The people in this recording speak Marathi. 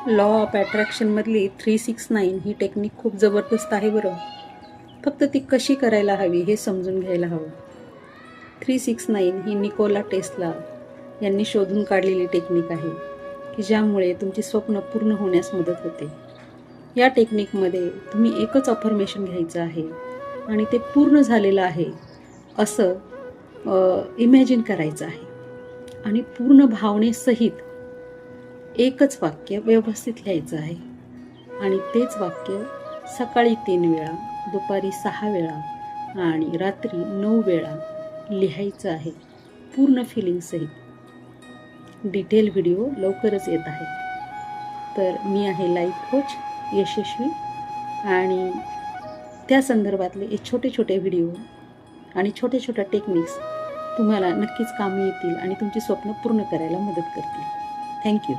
लॉ ऑफ अट्रॅक्शनमधली 369 ही टेक्निक खूप जबरदस्त आहे बरं. फक्त ती कशी करायला हवी हे समजून घ्यायला हवं. 369 ही निकोला टेस्ला यांनी शोधून काढलेली टेक्निक आहे की ज्यामुळे तुमची स्वप्न पूर्ण होण्यास मदत होते. या टेक्निकमध्ये तुम्ही एकच अफर्मेशन घ्यायचं आहे आणि ते पूर्ण झालेलं आहे असं इमॅजिन करायचं आहे आणि पूर्ण भावनेसहित एकच वाक्य व्यवस्थित लिहायचं आहे आणि तेच वाक्य सकाळी 3 वेळा, दुपारी 6 वेळा आणि रात्री 9 वेळा लिहायचं आहे पूर्ण फिलिंगसहित. डिटेल व्हिडिओ लवकरच येत आहे. तर मी आहे लाईफ कोच यशस्वी आणि त्या संदर्भातले छोटे छोटे व्हिडिओ आणि छोट्या छोट्या टेक्निक्स तुम्हाला नक्कीच कामी येतील आणि तुमची स्वप्न पूर्ण करायला मदत करतील. थँक्यू.